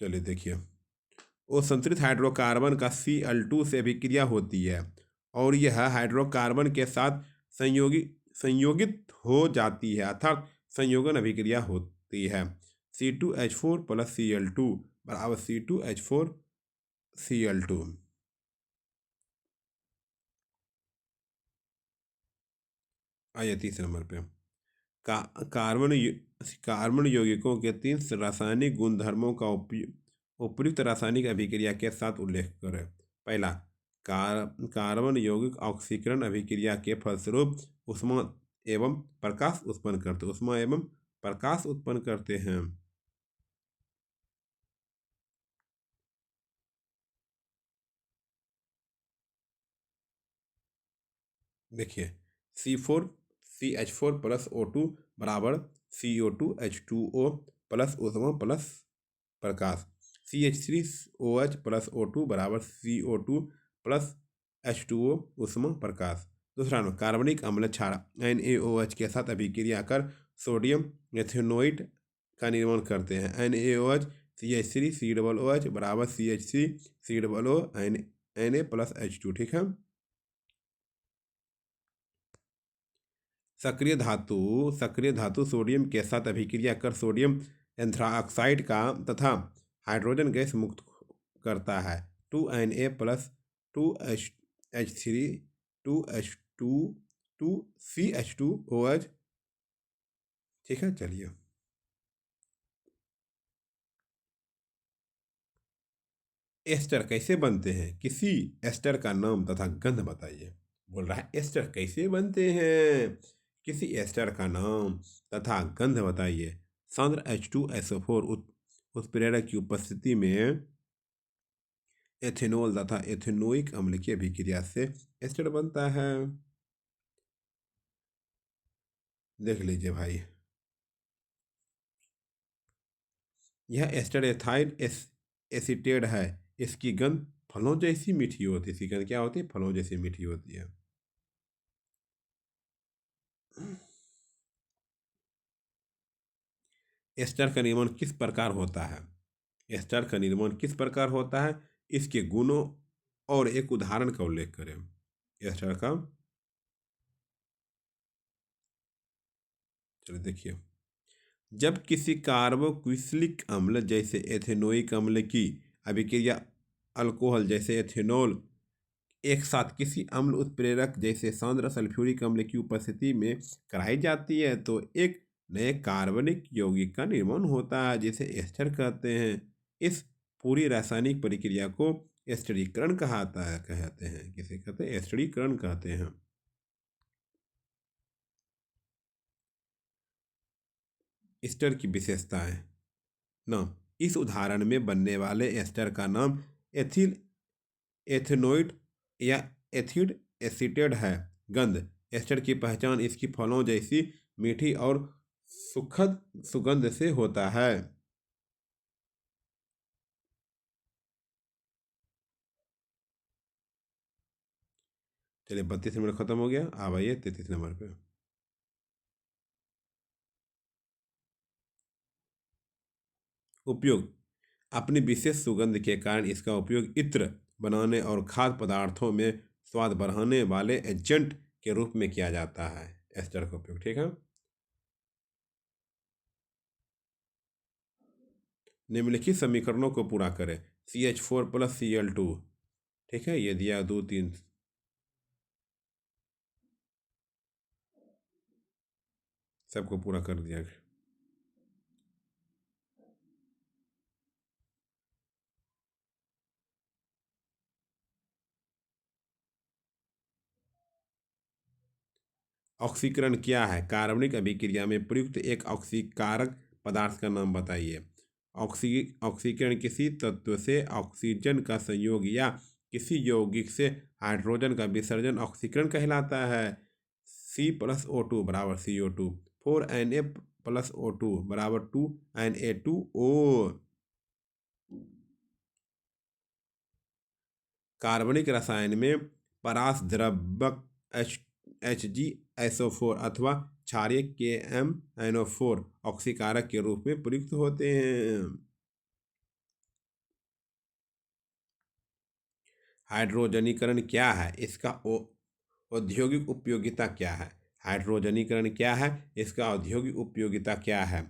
चलिए देखिए, वो संतृप्त हाइड्रोकार्बन का Cl2 से अभिक्रिया होती है और यह हाइड्रोकार्बन के साथ संयोगित हो जाती है, अर्थात संयोगन अभिक्रिया होती है। C2H4 + Cl2 बराबर C2H4 Cl2। आइए तीसरे नंबर पे, का कार्बन यौगिकों के 3 रासायनिक गुणधर्मों का उपयुक्त रासायनिक अभिक्रिया के साथ उल्लेख करें। पहला, कार्बन यौगिक ऑक्सीकरण अभिक्रिया के फलस्वरूप ऊष्मा एवं प्रकाश उत्पन्न करते हैं। देखिए, CH4 + O2 बराबर CO2H2O प्लस ऊष्मा प्लस प्रकाश। CH3OH + O2 बराबर CO2 + H2O ऊष्मा प्रकाश। दूसरा नंबर, कार्बनिक अम्ल क्षार NaOH के साथ अभिक्रिया कर सोडियम एथेनोइड का निर्माण करते हैं। NaOH CH3 COOH बराबर CH3 COO Na plus H2। ठीक है। सक्रिय धातु सोडियम के साथ अभिक्रिया कर सोडियम एंथ्राक्साइड का तथा हाइड्रोजन गैस मुक्त करता है। 2Na plus 2H3 2H2 2CH2OH। ठीक है, चलिए। एस्टर कैसे बनते हैं, किसी एस्टर का नाम तथा गंध बताइए। बोल रहा है एस्टर कैसे बनते हैं, किसी एस्टर का नाम तथा गंध बताइए। सांद्र H2SO4 उत्प्रेरक की उपस्थिति में एथेनॉल तथा एथेनोइक अम्ल की अभिक्रिया से एस्टर बनता है। देख लीजिए भाई, यह एस्टर एथाइल एसीटेट है। इसकी गंध फलों जैसी मीठी होती है। इसकी गंध क्या होती है, फलों जैसी मीठी होती है। एस्टर का निर्माण किस प्रकार होता है, एस्टर का निर्माण किस प्रकार होता है, इसके गुणों और एक उदाहरण का उल्लेख करें। एस्टर का, चलिए देखिए, जब किसी कार्बोक्सिलिक अम्ल जैसे एथेनोइक अम्ल की अभिक्रिया अल्कोहल जैसे एथेनॉल एक साथ किसी अम्ल उत्प्रेरक जैसे सांद्र सल्फ्यूरिक अम्ल की उपस्थिति में कराई जाती है तो एक नए कार्बनिक यौगिक का निर्माण होता है जिसे एस्टर कहते हैं। इस पूरी रासायनिक प्रक्रिया को एस्टरीकरण कहते हैं। किसे कहते हैं, एस्टरीकरण कहते हैं। एस्टर की विशेषताएं। नाम, इस उदाहरण में बनने वाले एस्टर का नाम एथिल एथेनोइड या एथिड एसीटेट है। गंध, एस्टर की पहचान इसकी फलों जैसी मीठी और सुखद सुगंध से होता है। चलिए, 32 नंबर खत्म हो गया। अब आइए 33 नंबर पे। उपयोग, अपनी विशेष सुगंध के कारण इसका उपयोग इत्र बनाने और खाद्य पदार्थों में स्वाद बढ़ाने वाले एजेंट के रूप में किया जाता है। एस्टर का उपयोग, ठीक है। निम्नलिखित समीकरणों को पूरा करें। CH4 प्लस Cl2, ठीक है, ये दिया 2 3। सबको पूरा कर दिया। ऑक्सीकरण क्या है, कार्बनिक अभिक्रिया में प्रयुक्त एक ऑक्सीकारक पदार्थ का नाम बताइए। ऑक्सीकरण किसी तत्व से ऑक्सीजन का संयोग या किसी यौगिक से हाइड्रोजन का विसर्जन ऑक्सीकरण कहलाता है। C+O2 बराबर CO2, 4Na प्लस O2 बराबर 2Na2O। कार्बनिक रसायन में परास द्रव्यक HgSO4 अथवा क्षारीय KMnO4 ऑक्सीकारक के रूप में प्रयुक्त होते हैं। हाइड्रोजनीकरण क्या है, इसका औद्योगिक उपयोगिता क्या है। हाइड्रोजनीकरण क्या है, इसका औद्योगिक उपयोगिता क्या है।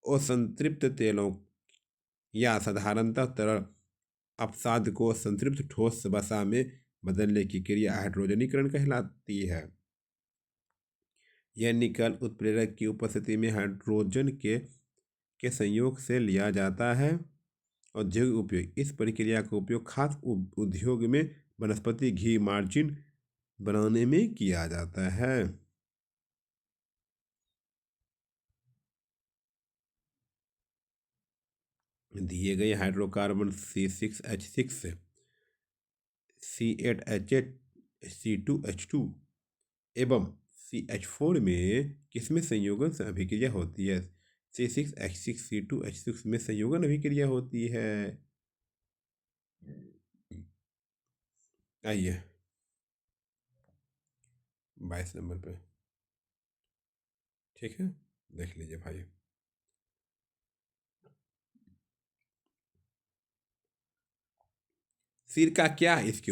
असंतृप्त तेलों या साधारणतः तरल अपसाद को संतृप्त ठोस वसा में बदलने की क्रिया हाइड्रोजनीकरण कहलाती है। यह निकल उत्प्रेरक की उपस्थिति में हाइड्रोजन के संयोग से लिया जाता है। औद्योगिक उपयोग, इस प्रक्रिया का उपयोग खास उद्योग में वनस्पति घी मार्जिन बनाने में किया जाता है। दिए गए हाइड्रोकार्बन C6H6 C8H8 C2H2 एवं CH4 में किसमें संयोगन से अभिक्रिया होती है। C6H6 C2H6 में संयोगन अभिक्रिया होती है। आइए 22 नंबर पे, ठीक है, देख लीजिए भाई। सिरका क्या, इसके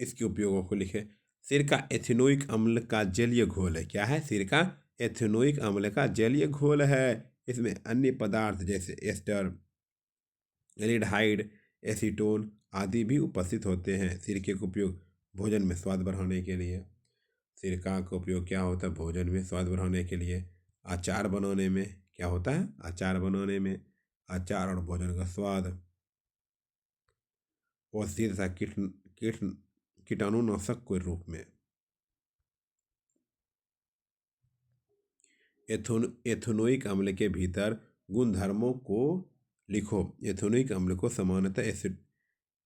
इसके उपयोगों को लिखे। सिरका एथेनोइक अम्ल का जलीय घोल है। क्या है? सिरका एथेनोइक अम्ल का जलीय घोल है। इसमें अन्य पदार्थ जैसे एस्टर, एल्डिहाइड, एसीटोन आदि भी उपस्थित होते हैं। सिरके का उपयोग भोजन में स्वाद बढ़ाने के लिए। सिरका का उपयोग क्या होता है? भोजन में स्वाद बढ़ाने के लिए। अचार बनाने में क्या होता है? अचार बनाने में अचार और भोजन का स्वाद। औषधि तथा कीट कीटाणुनाशक के रूप में। एथेनोइक अम्ल के भीतर गुणधर्मों को लिखो। एथेनोइक अम्ल को सामान्यतः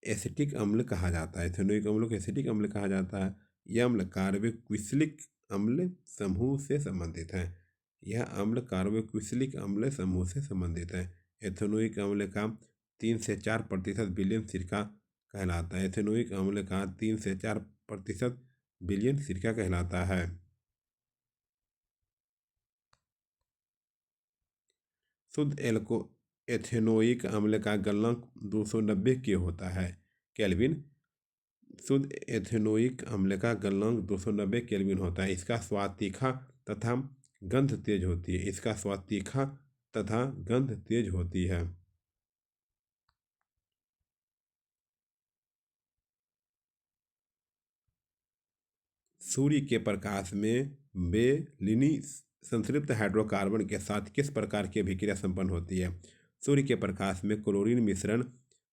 एसिटिक अम्ल कहा जाता है। एथेनोइक अम्ल को एसिटिक अम्ल कहा जाता है। यह अम्ल कार्बोक्सिलिक अम्ल समूह से संबंधित है। यह अम्ल कार्बोक्सिलिक अम्ल समूह से संबंधित है। एथेनोइक अम्ल का 3 से 4% विलयन सिरका कहलाता है। एथेनोइक अम्ल का 3 से 4% विलयन सिरका कहलाता है। शुद्ध एथेनोइक अम्ल का गलनांक 290 के होता है केल्विन। शुद्ध एथेनोइक अम्ल का गलनांक 290 केल्विन होता है। इसका स्वाद तीखा तथा गंध तेज होती है। इसका स्वाद तीखा तथा गंध तेज होती है। सूर्य के प्रकाश में बेलिनी संतृप्त हाइड्रोकार्बन के साथ किस प्रकार की अभिक्रिया संपन्न होती है? सूर्य के प्रकाश में क्लोरीन मिश्रण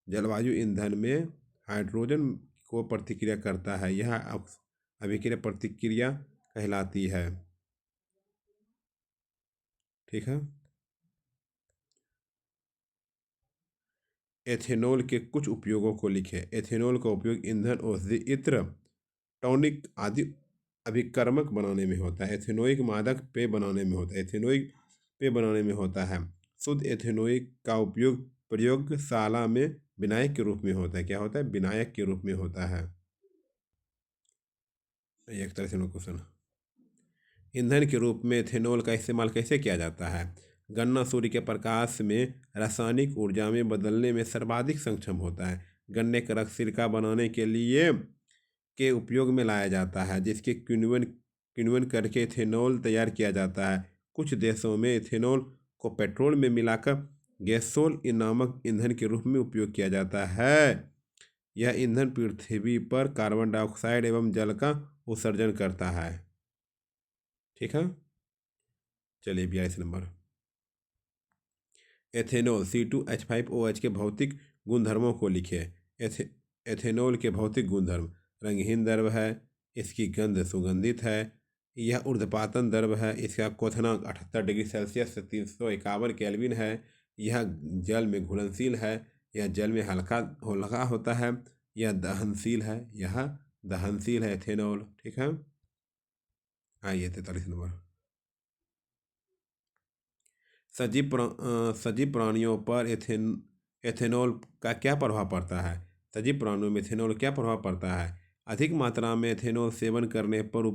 जलवायु ईंधन में हाइड्रोजन को प्रतिक्रिया करता है। यह अभिक्रिया प्रतिक्रिया कहलाती है। ठीक है। एथेनॉल के कुछ उपयोगों को लिखें। एथेनॉल का उपयोग ईंधन, औषधि, इत्र, टॉनिक आदि अभिकर्मक बनाने में होता है। एथेनोइक मादक पेय बनाने में होता है। एथेनोइक पेय बनाने में होता है। शुद्ध एथेनोइक का उपयोग प्रयोगशाला में विनायक के रूप में होता है। क्या होता है? विनायक के रूप में होता है। एक तरह से क्वेश्चन। ईंधन के रूप में एथेनॉल का इस्तेमाल कैसे किया जाता है? गन्ना सूर्य के प्रकाश में रासायनिक ऊर्जा में बदलने में सर्वाधिक सक्षम होता है। गन्ने का रस सिरका बनाने के लिए के उपयोग में लाया जाता है, जिसके किण्वन करके इथेनॉल तैयार किया जाता है। कुछ देशों में इथेनॉल को पेट्रोल में मिलाकर गैसोल नामक ईंधन के रूप में उपयोग किया जाता है। यह ईंधन पृथ्वी पर कार्बन डाइऑक्साइड एवं जल का उत्सर्जन करता है। ठीक है। चलिए 42 नंबर। एथेनॉल C2H5OH के भौतिक गुणधर्मों को लिखे। एथेनॉल के भौतिक गुणधर्म: रंगहीन द्रव है, इसकी गंध सुगंधित है, यह ऊर्ध्वपातन द्रव है, इसका क्वथनांक 78 डिग्री सेल्सियस से 351 केल्विन है, यह जल में घुलनशील है, यह जल में हल्का होता है, यह दहनशील है, यह दहनशील है एथेनॉल। ठीक है। आइए 43 नंबर। सजीव प्राणियों पर एथेनॉल का क्या प्रभाव पड़ता है? सजीव प्राणियों में एथेनॉल क्या प्रभाव पड़ता है? अधिक मात्रा में एथेनॉल सेवन करने पर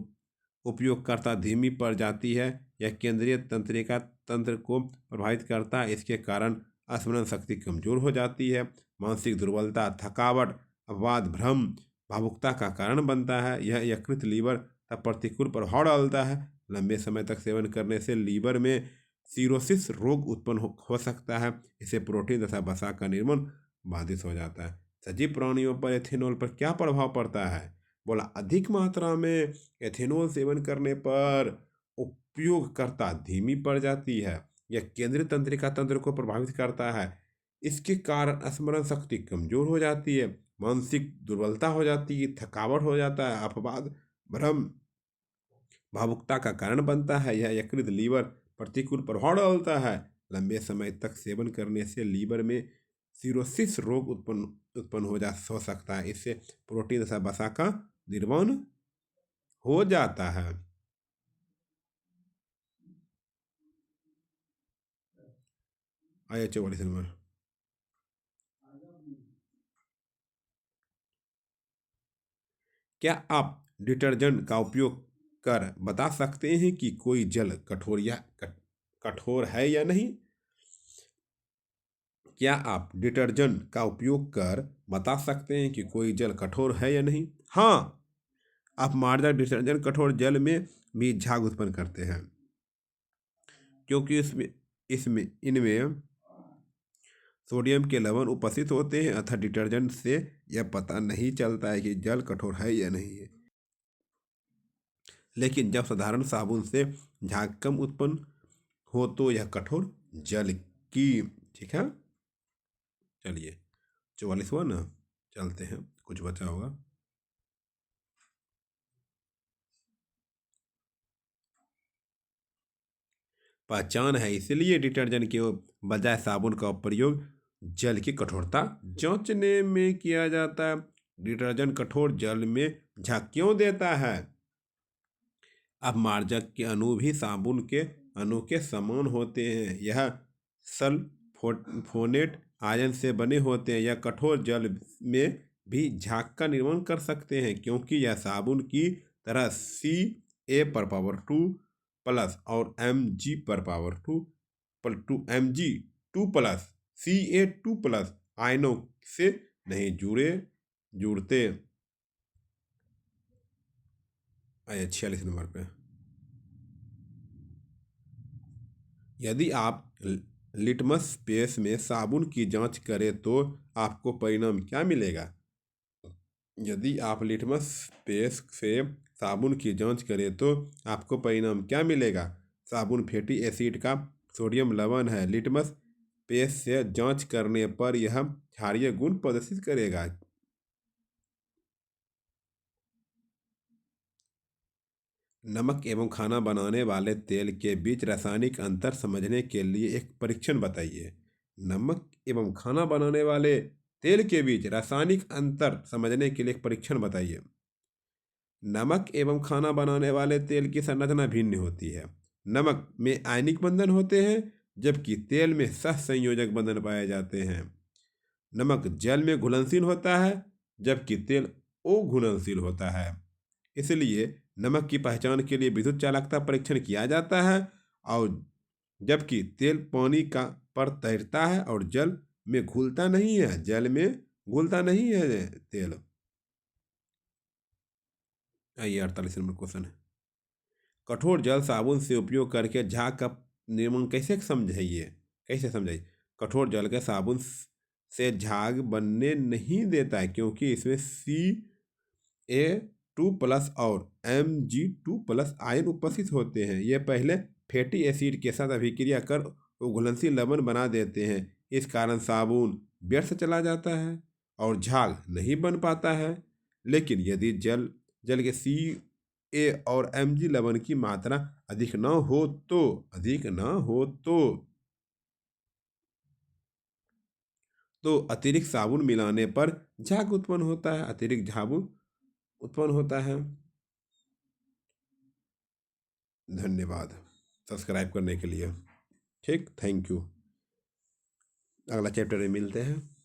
उपयोगकर्ता धीमी पड़ जाती है। यह केंद्रीय तंत्रिका तंत्र को प्रभावित करता है। इसके कारण स्मरण शक्ति कमजोर हो जाती है। मानसिक दुर्बलता, थकावट, अपवाद, भ्रम, भावुकता का कारण बनता है। यह यकृत, लीवर पर प्रतिकूल प्रभाव डालता है। लंबे समय तक सेवन करने से लीवर में सीरोसिस रोग उत्पन्न हो सकता है। इससे प्रोटीन तथा वसा का निर्माण बाधित हो जाता है। सजीव प्राणियों पर एथेनॉल पर क्या प्रभाव पड़ता है? बोला अधिक मात्रा में एथेनॉल सेवन करने पर उपयोगकर्ता धीमी पड़ जाती है। यह केंद्रीय तंत्रिका तंत्र को प्रभावित करता है। इसके कारण स्मरण शक्ति कमजोर हो जाती है, मानसिक दुर्बलता हो जाती है, थकावट हो जाता है, अपवाद, भ्रम, भावुकता का कारण बनता है। यह यकृत, लीवर प्रतिकूल प्रभाव डालता है। लंबे समय तक सेवन करने से लीवर में सीरोसिस रोग उत्पन्न हो सकता है। इससे प्रोटीन तथा वसा का निर्माण हो जाता है। आइए 44 नंबर। क्या आप डिटर्जेंट का उपयोग कर बता सकते हैं कि कोई जल कठोर है या नहीं? क्या आप डिटर्जेंट का उपयोग कर बता सकते हैं कि कोई जल कठोर है या नहीं? हाँ, आप मार्जर डिटर्जेंट कठोर जल में भी झाग उत्पन्न करते हैं, क्योंकि इसमें इसमें इनमें सोडियम के लवण उपस्थित होते हैं, अतः डिटर्जेंट से यह पता नहीं चलता है कि जल कठोर है या नहीं है। लेकिन जब साधारण साबुन से झाग कम उत्पन्न हो तो यह कठोर जल की, ठीक है। चलिए 44वां ना, चलते हैं, कुछ बचा होगा। पहचान है, इसलिए डिटर्जेंट के बजाय साबुन का प्रयोग जल की कठोरता जांचने में किया जाता है। डिटर्जेंट कठोर जल में झाग क्यों देता है? अब मार्जक के अणु भी साबुन के अणु के समान होते हैं। यह सल्फोनेट आयन से बने होते हैं। यह कठोर जल में भी झाग का निर्माण कर सकते हैं, क्योंकि यह साबुन की तरह Ca/2 प्लस और Mg/2 प्लस Ca2 प्लस आयनों से नहीं जुड़ते। 46 नंबर पे, यदि आप लिटमस पेस्ट में साबुन की जांच करें तो आपको परिणाम क्या मिलेगा? यदि आप लिटमस पेस्ट से साबुन की जांच करें तो आपको परिणाम क्या मिलेगा? साबुन फैटी एसिड का सोडियम लवण है। लिटमस पेस्ट से जांच करने पर यह क्षारीय गुण प्रदर्शित करेगा। नमक एवं खाना बनाने वाले तेल के बीच रासायनिक अंतर समझने के लिए एक परीक्षण बताइए। नमक एवं खाना बनाने वाले तेल के बीच रासायनिक अंतर समझने के लिए एक परीक्षण बताइए। नमक एवं खाना बनाने वाले तेल की संरचना भिन्न होती है। नमक में आयनिक बंधन होते हैं, जबकि तेल में सहसंयोजक बंधन पाए जाते हैं। नमक जल में घुलनशील होता है, जबकि तेल अघुलनशील होता है। इसलिए नमक की पहचान के लिए विद्युत चालकता परीक्षण किया जाता है, और जबकि तेल पानी का पर तैरता है और जल में घुलता नहीं है। जल में घुलता नहीं है तेल। आइए 48 नंबर क्वेश्चन है, कठोर जल साबुन से उपयोग करके झाग का निर्माण कैसे समझाइए? कैसे समझाइए? कठोर जल के साबुन से झाग बनने नहीं देता है, क्योंकि इसमें Ca2 प्लस और Mg2 प्लस आयन उपस्थित होते हैं। ये पहले फैटी एसिड के साथ अभिक्रिया कर घुलनशील लवण बना देते हैं। इस कारण साबुन व्यर्थ चला जाता है और झाग नहीं बन पाता है। लेकिन यदि जल के Ca और Mg लवण की मात्रा अधिक न हो तो अतिरिक्त साबुन मिलाने पर झाग उत्पन्न होता है। अतिरिक्त साबुन उत्पन्न होता है। धन्यवाद सब्सक्राइब करने के लिए। ठीक, थैंक यू। अगला चैप्टर में मिलते हैं।